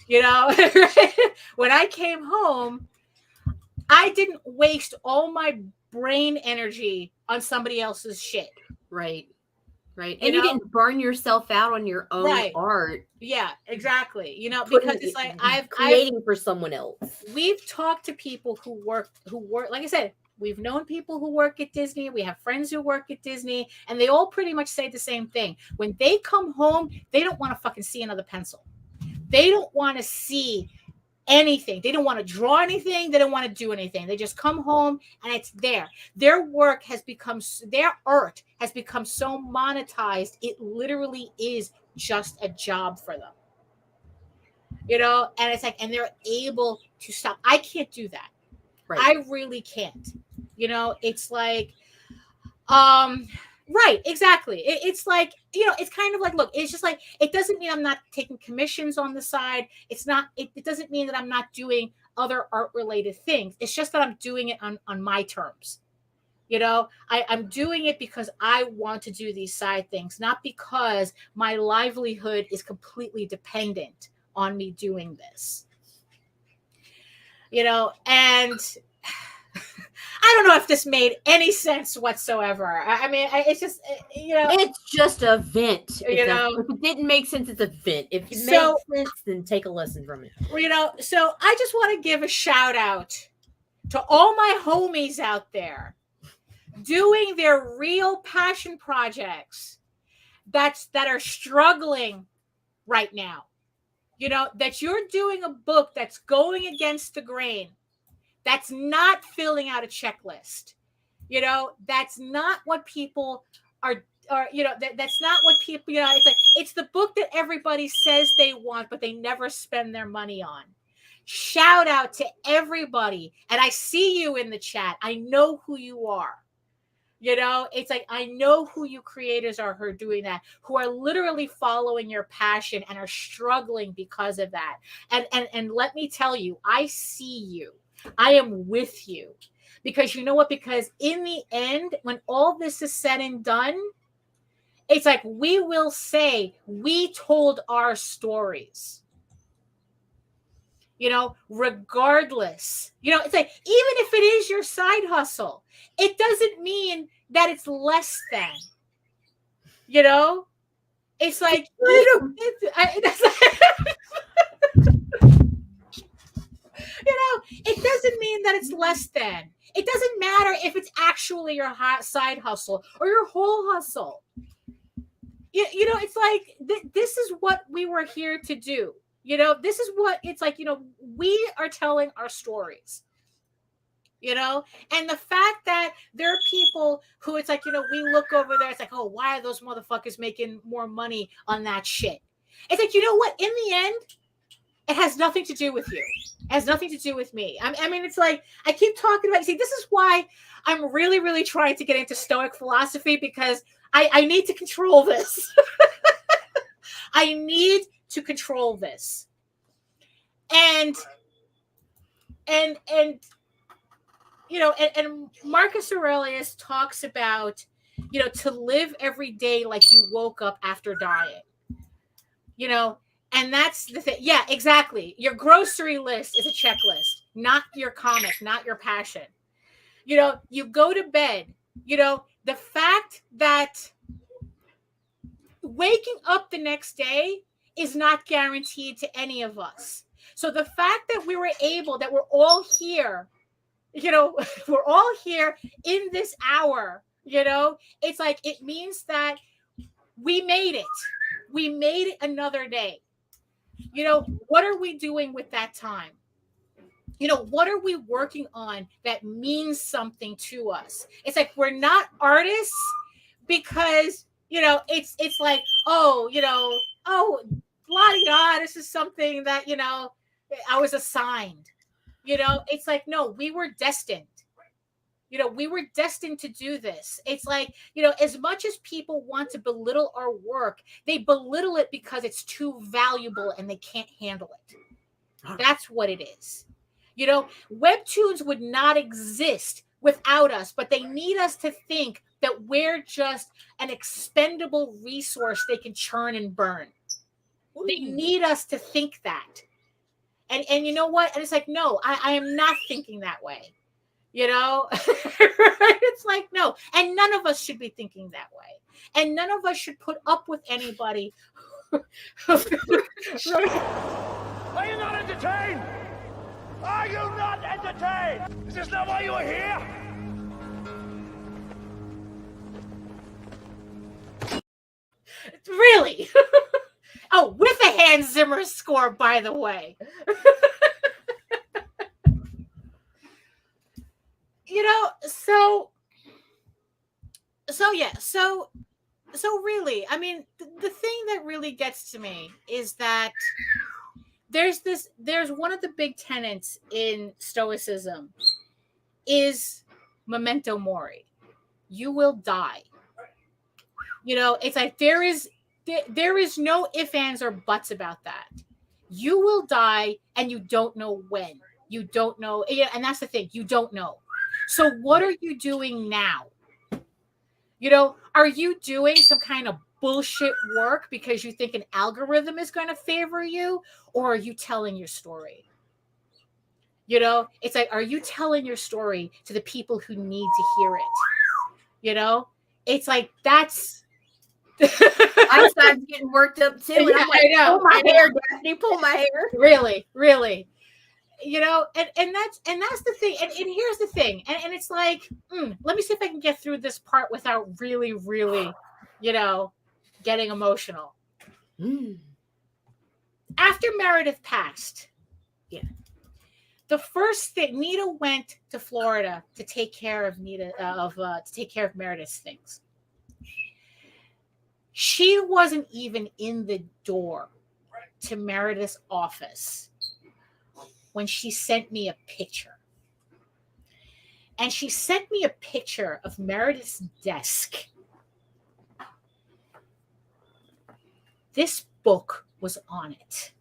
when I came home, I didn't waste all my brain energy on somebody else's shit. Right. And you didn't burn yourself out on your own art. Yeah, exactly. Because it's like I've creating for someone else. We've talked to people who work, like I said, we've known people who work at Disney. We have friends who work at Disney, and they all pretty much say the same thing. When they come home, they don't want to fucking see another pencil. They don't want to see anything. They don't want to draw anything. They don't want to do anything. They just come home and it's there. Their art has become so monetized. It literally is just a job for them. And it's like, and they're able to stop. I can't do that. Right. I really can't. It's like, right, exactly. It's like, it's kind of like, look, it's just like, it doesn't mean I'm not taking commissions on the side. It doesn't mean that I'm not doing other art related things. It's just that I'm doing it on my terms. I'm doing it because I want to do these side things, not because my livelihood is completely dependent on me doing this. And I don't know if this made any sense whatsoever. I mean, it's just, it's just a vent. If it didn't make sense, it's a vent. If it makes sense, then take a lesson from it. So I just want to give a shout out to all my homies out there doing their real passion projects that are struggling right now. That you're doing a book that's going against the grain. That's not filling out a checklist. That's not what people are, that's not what people, it's like, it's the book that everybody says they want, but they never spend their money on. Shout out to everybody. And I see you in the chat. I know who you are. It's like, I know who you creators are who are doing that, who are literally following your passion and are struggling because of that. And let me tell you, I see you. I am with you. Because you know what? Because in the end, when all this is said and done, it's like, we will say, we told our stories. Regardless. It's like, even if it is your side hustle, it doesn't mean that it's less than. It's like, it doesn't mean that it's less than. It doesn't matter if it's actually your side hustle or your whole hustle. It's like, this is what we were here to do. This is what it's like, we are telling our stories. And the fact that there are people who it's like, we look over there, it's like, oh, why are those motherfuckers making more money on that shit? It's like, you know what? In the end, it has nothing to do with you. It has nothing to do with me. I mean, it's like, I keep talking about, see, this is why I'm really, really trying to get into Stoic philosophy, because I need to control this. I need to control this. And you know, and Marcus Aurelius talks about, you know, to live every day like you woke up after dying. You know, and that's the thing. Yeah, exactly. Your grocery list is a checklist, not your comic, not your passion. You know, you go to bed, you know, the fact that waking up the next day is not guaranteed to any of us. So the fact that we were able, that we're all here, you know, we're all here in this hour, you know, it's like, it means that we made it. We made it another day. You know, what are we doing with that time? You know, what are we working on that means something to us? It's like, we're not artists because, you know, it's like, oh, you know, oh, la-di-da, this is something that, you know, I was assigned. You know, it's like, no, we were destined. You know, we were destined to do this. It's like, you know, as much as people want to belittle our work, they belittle it because it's too valuable and they can't handle it. That's what it is. You know, webtoons would not exist without us, but they need us to think that we're just an expendable resource they can churn and burn. They need us to think that. And you know what? And it's like, no, I am not thinking that way. You know, it's like, no. And none of us should be thinking that way. And none of us should put up with anybody. Are you not entertained? Are you not entertained? Is this not why you are here? Really? Oh, with a Hans Zimmer score, by the way. You know, so yeah, so really, I mean, the thing that really gets to me is that there's one of the big tenets in Stoicism is memento mori. You will die. You know, it's like there is no ifs, ands, or buts about that. You will die, and you don't know when. You don't know, and that's the thing. You don't know. So what are you doing now? You know, are you doing some kind of bullshit work because you think an algorithm is going to favor you, or are you telling your story? You know, it's like, are you telling your story to the people who need to hear it? You know, it's like, that's. I started getting worked up too. And I'm like, I know, pull my hair, Daphne, pull my hair. Really, really. You know, and that's the thing. And here's the thing. And it's like, let me see if I can get through this part without really, really, you know, getting emotional. After Meredith passed, the first thing, Nita went to Florida to take care of Meredith's things. She wasn't even in the door to Meredith's office when she sent me a picture. And she sent me a picture of Meredith's desk. This book was on it.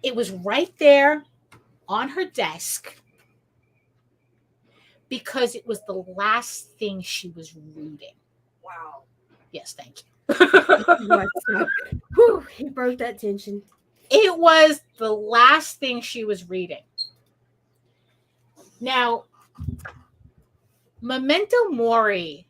It was right there on her desk because it was the last thing she was reading. Wow. Yes, thank you. Whew, he broke that tension. It was the last thing she was reading. Now, memento mori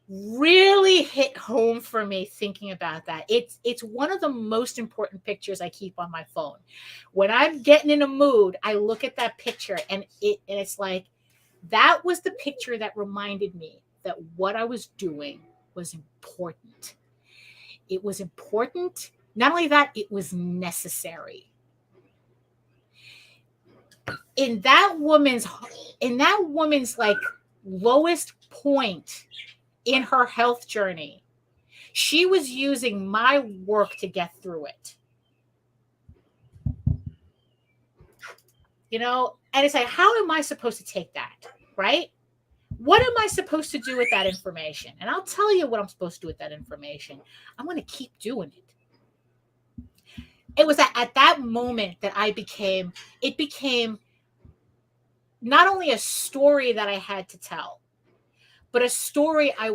really hit home for me thinking about that. It's one of the most important pictures I keep on my phone. When I'm getting in a mood, I look at that picture and it's like, that was the picture that reminded me that what I was doing was important. It was important. Not only that, it was necessary. In that woman's like lowest point in her health journey, she was using my work to get through it. You know, and it's like, how am I supposed to take that, right? What am I supposed to do with that information? And I'll tell you what I'm supposed to do with that information. I'm going to keep doing it. it was at that moment that it became not only a story that I had to tell, but a story I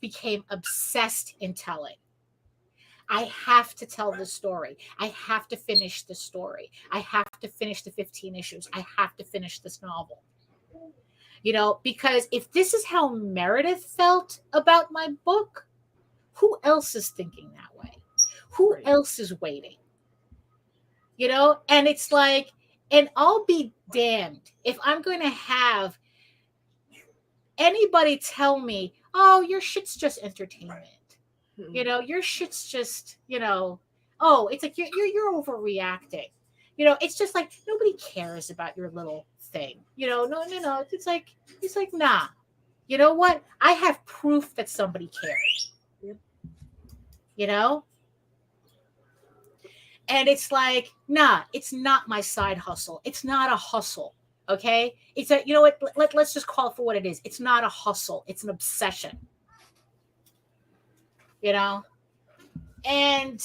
became obsessed in telling. I have to tell the story. I have to finish the story. I have to finish the 15 issues. I have to finish this novel. You know, because if this is how Meredith felt about my book, who else is thinking that way? Who else is waiting? You know, and it's like, and I'll be damned if I'm going to have anybody tell me, oh, your shit's just entertainment. You know, your shit's just, you know, oh, it's like you're overreacting. You know, it's just like nobody cares about your little thing. You know, no. It's like nah. You know what? I have proof that somebody cares. Yep. You know? And it's like, nah, it's not my side hustle. It's not a hustle. Okay? It's a, you know what? Let's just call it for what it is. It's not a hustle. It's an obsession. You know? And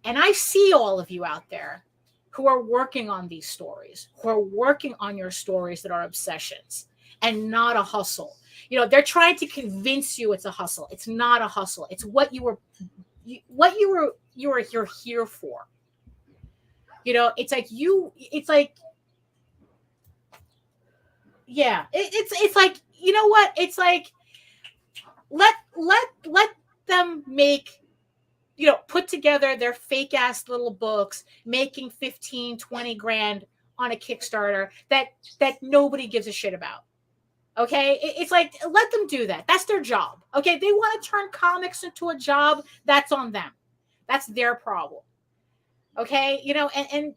I see all of you out there who are working on these stories, who are working on your stories that are obsessions and not a hustle. You know, they're trying to convince you it's a hustle. It's not a hustle. It's what you're here for. You know, it's like yeah, it's like, you know what? It's like, let them make, you know, put together their fake ass little books, making 15, 20 grand on a Kickstarter that nobody gives a shit about. Okay. It's like, let them do that. That's their job. Okay. They want to turn comics into a job. That's on them. That's their problem. Okay. You know, and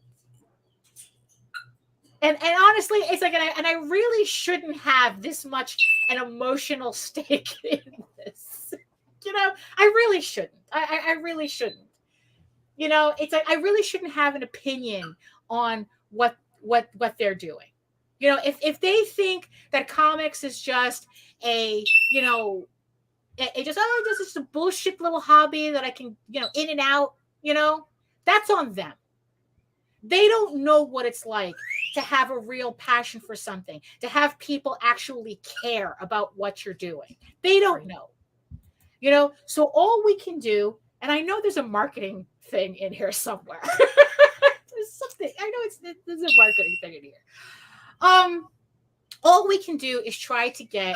honestly, it's like, and I really shouldn't have this much an emotional stake in this. You know, I really shouldn't. I really shouldn't. You know, it's like, I really shouldn't have an opinion on what they're doing. You know, if they think that comics is just a, you know, this is just a bullshit little hobby that I can, you know, in and out, you know, that's on them. They don't know what it's like to have a real passion for something, to have people actually care about what you're doing. They don't know. You know, so all we can do, and I know there's a marketing thing in here somewhere. There's something, I know there's a marketing thing in here. All we can do is try to get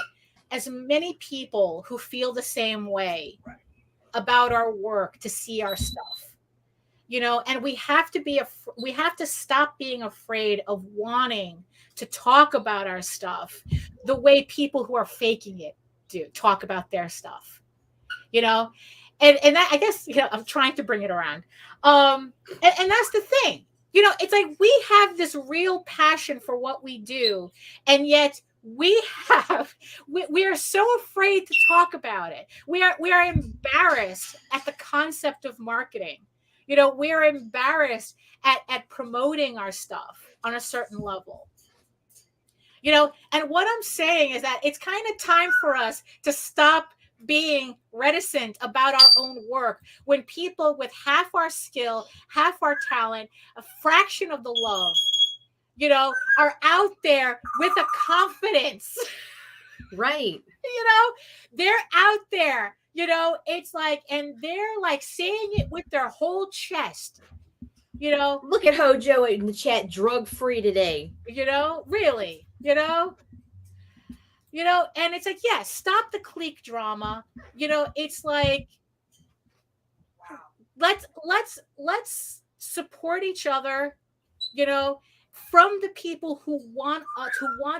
as many people who feel the same way about our work to see our stuff. You know, and we have to stop being afraid of wanting to talk about our stuff the way people who are faking it do talk about their stuff. You know, and that, I guess, you know, I'm trying to bring it around. And that's the thing. You know, it's like we have this real passion for what we do, and yet we are so afraid to talk about it. We are embarrassed at the concept of marketing. You know, we are embarrassed at promoting our stuff on a certain level. You know, and what I'm saying is that it's kind of time for us to stop being reticent about our own work when people with half our skill, half our talent, a fraction of the love, you know, are out there with a confidence. Right. You know, they're out there, you know, it's like, and they're like saying it with their whole chest. You know, look at Hojo in the chat, drug free today. You know, really, you know, and it's like, yeah, stop the clique drama. You know, it's like, let's support each other, you know, from the people who want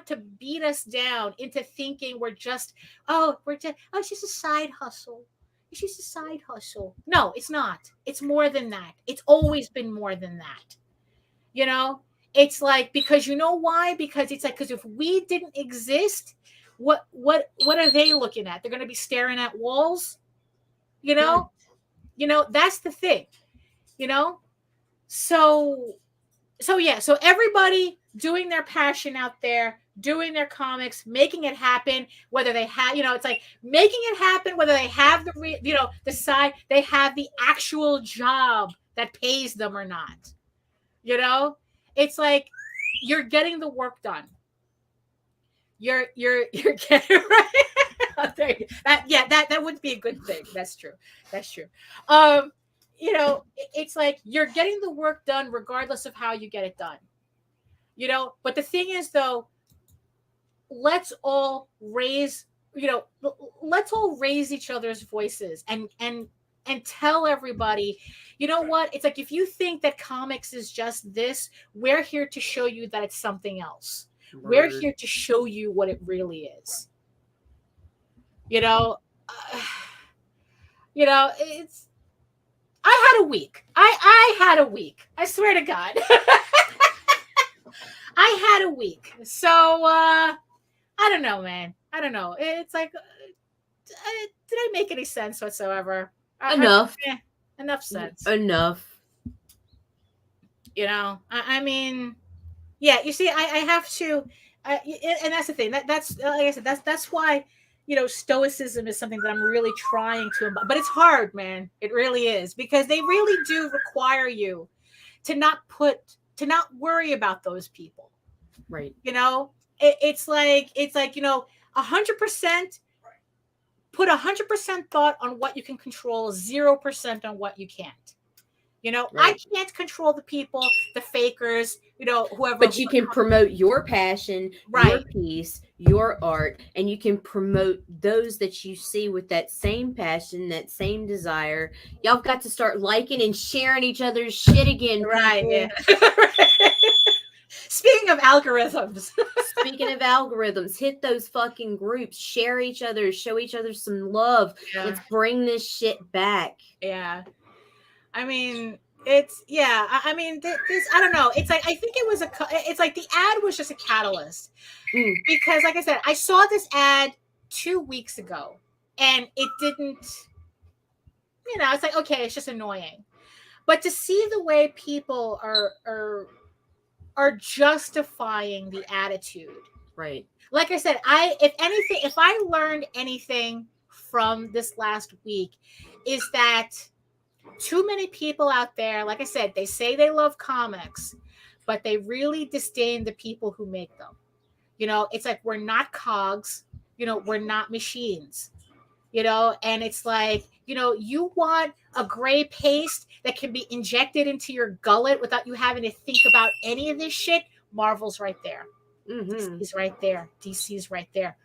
to beat us down into thinking we're just, it's just a side hustle. It's just a side hustle. No, it's not. It's more than that. It's always been more than that. You know, it's like, because you know why? Because it's like, because if we didn't exist, what are they looking at? They're going to be staring at walls. You know, that's the thing. You know, so yeah, so everybody doing their passion out there, doing their comics, making it happen, whether they have, you know, it's like making it happen, whether they have the side, they have the actual job that pays them or not. You know, it's like you're getting the work done. You're getting right. That wouldn't be a good thing. That's true. You know, it's like you're getting the work done regardless of how you get it done. You know, but the thing is though, let's all raise each other's voices and tell everybody, you know what? It's like, if you think that comics is just this, we're here to show you that it's something else. We're here to show you what it really is. You know, it's, I had a week. I had a week. I swear to God. I had a week. So, I don't know, man. I don't know. It's like, did I make any sense whatsoever? Enough. Enough sense. Enough. You know, I mean, yeah, you see, I have to, and that's the thing. That's like I said, that's why, you know, stoicism is something that I'm really trying to, but it's hard, man. It really is, because they really do require you to not worry about those people. Right. You know, it's like, you know, 100%, put 100% thought on what you can control, 0% on what you can't. You know, right. I can't control the people, the fakers, you know, whoever. But you can promote your passion, right. your piece, your art, and you can promote those that you see with that same passion, that same desire. Y'all got to start liking and sharing each other's shit again. Right. Yeah. Speaking of algorithms. Hit those fucking groups, share each other, show each other some love. Yeah. Let's bring this shit back. Yeah. I mean, it's, yeah, I mean, this, I don't know. It's like, I think it's like the ad was just a catalyst. Because, like I said, I saw this ad 2 weeks ago and it didn't, you know, it's like, okay, it's just annoying. But to see the way people are justifying the attitude. Right. Like I said, if I learned anything from this last week, is that too many people out there, like I said, they say they love comics, but they really disdain the people who make them. You know, it's like, we're not cogs, you know, we're not machines, you know, and it's like, you know, you want a gray paste that can be injected into your gullet without you having to think about any of this shit. Marvel's right there. DC's right there. DC's right there.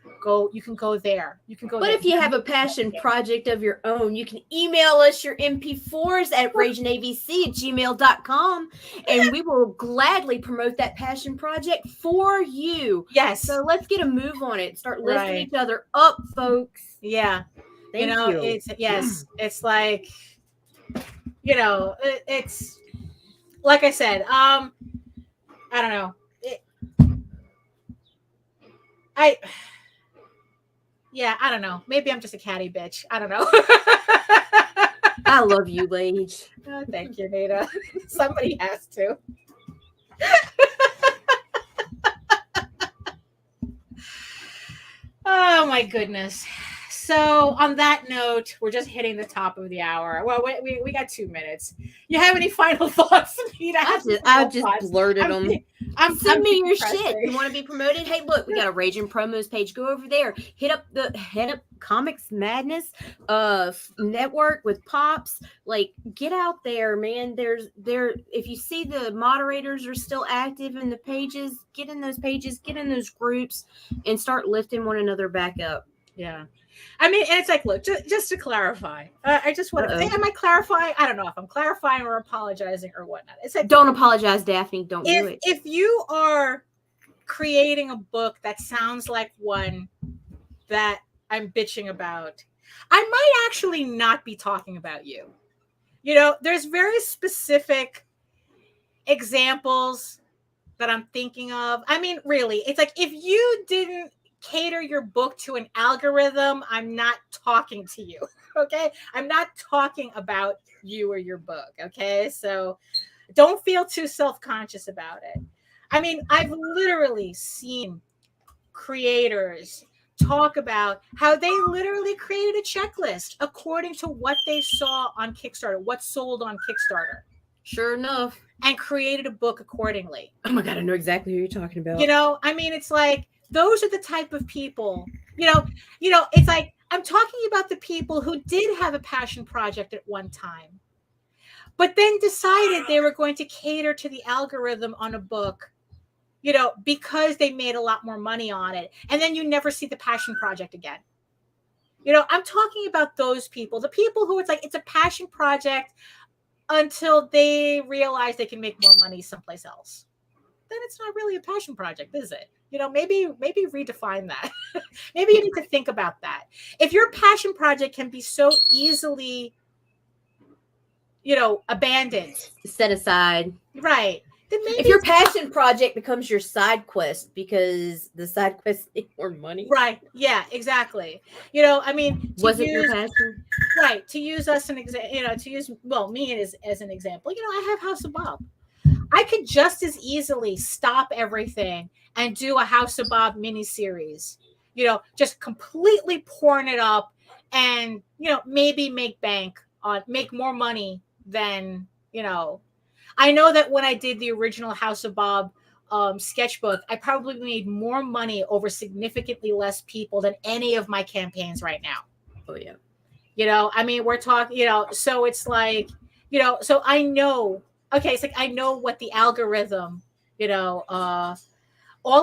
You can go there. But there. If you have a passion project of your own, you can email us your MP4s at raginabc@gmail.com, and we will gladly promote that passion project for you. Yes. So let's get a move on it. Start lifting each other up, folks. Yeah. Thank you. It's like, you know, it's like I said, I don't know. I don't know. Maybe I'm just a catty bitch. I don't know. I love you, Lage. Oh, thank you, Nita. Somebody has to. Oh my goodness. So on that note, we're just hitting the top of the hour. Well, we got 2 minutes. You have any final thoughts, Nita? I just blurted them. Send me your shit. You want to be promoted? Hey, look, we got a Ragin promos page. Go over there. Hit up Comics Madness network with Pops. Like, get out there, man. If you see the moderators are still active in the pages, get in those pages, get in those groups, and start lifting one another back up. Yeah. I mean, and it's like, look, just to clarify, I just want to say, am I clarifying? I don't know if I'm clarifying or apologizing or whatnot. It's like, don't apologize, Daphne. Don't do it. If you are creating a book that sounds like one that I'm bitching about, I might actually not be talking about you. You know, there's very specific examples that I'm thinking of. I mean, really, it's like, if you didn't cater your book to an algorithm, I'm not talking to you. Okay, I'm not talking about you or your book. Okay, so don't feel too self-conscious about it. I mean, I've literally seen creators talk about how they literally created a checklist according to what they saw on Kickstarter, what sold on Kickstarter. Sure enough. And created a book accordingly. Oh my God, I know exactly who you're talking about. You know, I mean, it's like, those are the type of people, you know, it's like, I'm talking about the people who did have a passion project at one time, but then decided they were going to cater to the algorithm on a book, you know, because they made a lot more money on it. And then you never see the passion project again. You know, I'm talking about those people, the people who it's like, it's a passion project until they realize they can make more money someplace else. Then it's not really a passion project, is it? You know, maybe redefine that. Maybe you need to think about that. If your passion project can be so easily, you know, abandoned, set aside, right? Then maybe if your passion project becomes your side quest because the side quest needs more money, right? Yeah, exactly. You know, I mean, was it your passion? Right. To use us an example, you know, to use me as an example. You know, I have House of Bob. I could just as easily stop everything and do a House of Bob miniseries, you know, just completely pouring it up and, you know, maybe make more money than, you know, I know that when I did the original House of Bob sketchbook, I probably made more money over significantly less people than any of my campaigns right now. Oh, yeah. You know, I mean, we're talking, you know, so it's like, you know, so I know. Okay, it's like I know what the algorithm, you know, all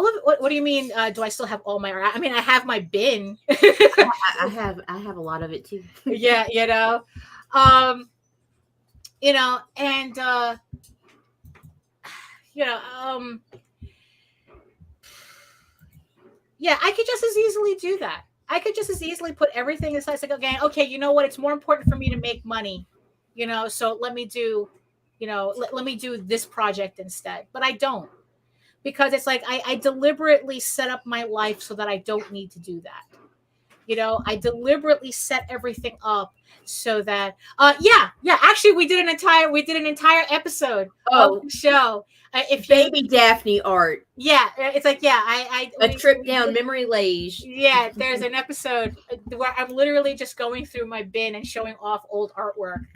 of what do you mean? Do I still have all my? I mean, I have my bin. I have a lot of it too. Yeah, you know, and yeah, I could just as easily do that. I could just as easily put everything aside. It's like, okay, you know what? It's more important for me to make money, you know. So let me do. You know, let me do this project instead. But I don't, because it's like I deliberately set up my life so that I don't need to do that. You know, I deliberately set everything up so that actually we did an entire episode of the show. If baby Daphne art. Yeah, it's like a trip down memory lane. Yeah, there's an episode where I'm literally just going through my bin and showing off old artwork.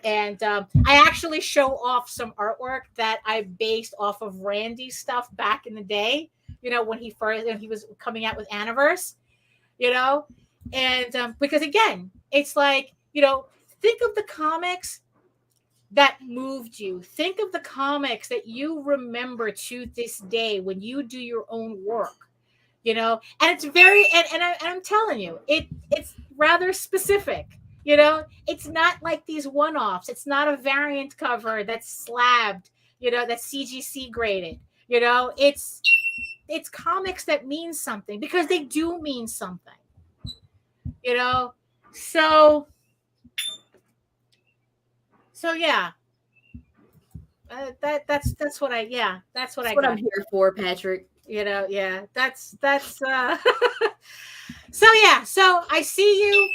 And I actually show off some artwork that I based off of Randy's stuff back in the day, you know, when he was coming out with Anniverse, you know, and because again, it's like, you know, think of the comics that moved you. Think of the comics that you remember to this day when you do your own work, you know, and it's very, and I'm telling you, it's rather specific. You know, it's not like these one-offs. It's not a variant cover that's slabbed, you know, that's CGC graded. You know, it's comics that mean something because they do mean something. You know, so yeah. That's what I'm here for, Patrick. You know, yeah. That's so yeah. So I see you.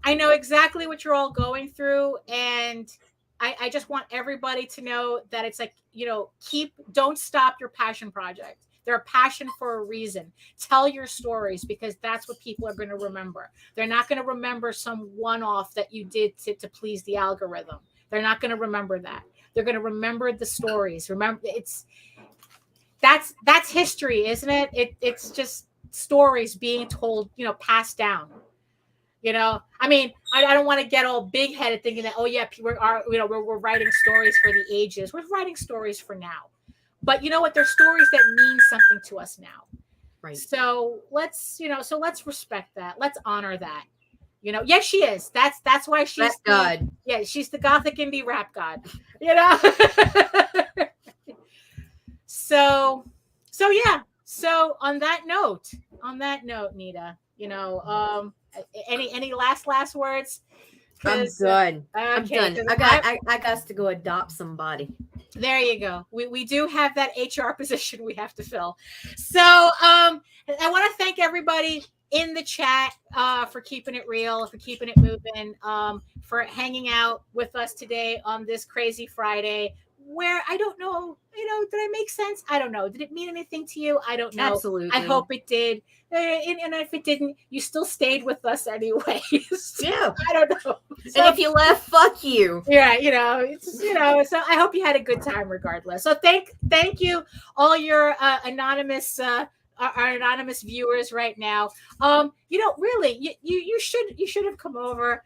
I know exactly what you're all going through, and I just want everybody to know that it's like, you know, don't stop your passion project. They're a passion for a reason. Tell your stories, because that's what people are going to remember. They're not going to remember some one-off that you did to please the algorithm. They're not going to remember that. They're going to remember the stories. Remember, that's history, isn't it? It's just stories being told, you know, passed down. You know, I mean, I don't want to get all big headed thinking that, oh yeah, we're writing stories for the ages. We're writing stories for now, but you know what? They're stories that mean something to us now. Right. So let's respect that. Let's honor that. You know, yes, she is. That's why she's God. Yeah, she's the gothic indie rap god. You know. So yeah. So on that note, Nita, you know, any last words? I'm done. I'm done. I got to go adopt somebody. There you go. We do have that HR position we have to fill. So I want to thank everybody in the chat for keeping it real, for keeping it moving, for hanging out with us today on this crazy Friday. where I don't know, did I make sense? I don't know. Did it mean anything to you? I don't know. Absolutely. I hope it did. And if it didn't, you still stayed with us anyways. Yeah. I don't know. So, and if you left, fuck you. Yeah, so I hope you had a good time regardless. So thank you all your anonymous our anonymous viewers right now. Really, you should have come over,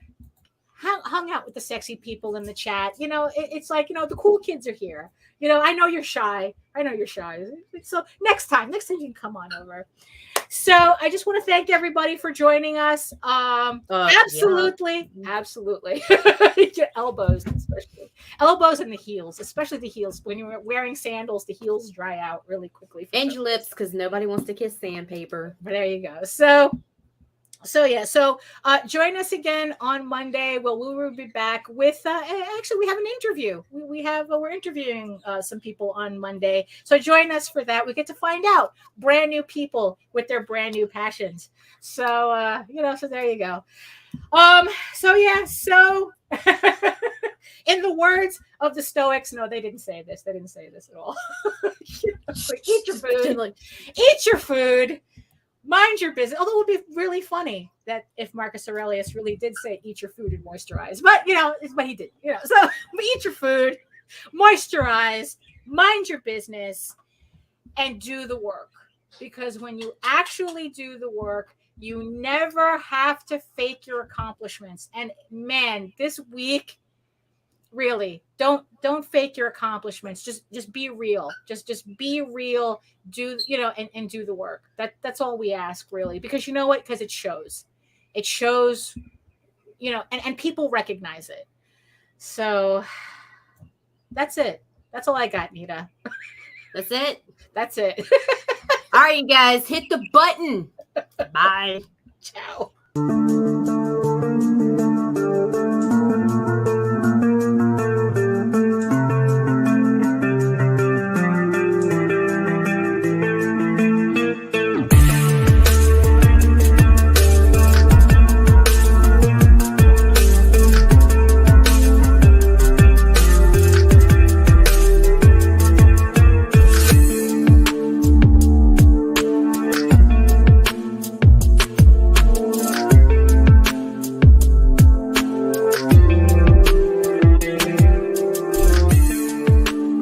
hung out with the sexy people in the chat. It's like, the cool kids are here. I know you're shy. So next time you can come on over. So I just want to thank everybody for joining us. Absolutely. Your elbows, especially elbows and the heels, especially the heels. When you're wearing sandals, the heels dry out really quickly. And your lips, because nobody wants to kiss sandpaper. But there you go. So join us again on Monday. We will be back with actually we have an interview. We're interviewing some people on Monday. So join us for that. We get to find out brand new people with their brand new passions. So so there you go. So in the words of the Stoics, no, they didn't say this. They didn't say this at all. Eat your food. Eat your food. Mind your business. Although it would be really funny that if Marcus Aurelius really did say eat your food and moisturize. But it's what he did. So eat your food, moisturize, mind your business, and do the work. Because when you actually do the work, you never have to fake your accomplishments. And man, this week, really, don't fake your accomplishments. Just be real. Just be real. Do and do the work. That's all we ask, really. Because you know what? Because it shows. It shows. And people recognize it. So that's it. That's all I got, Nita. That's it. That's it. All right, you guys, hit the button. Bye. Ciao.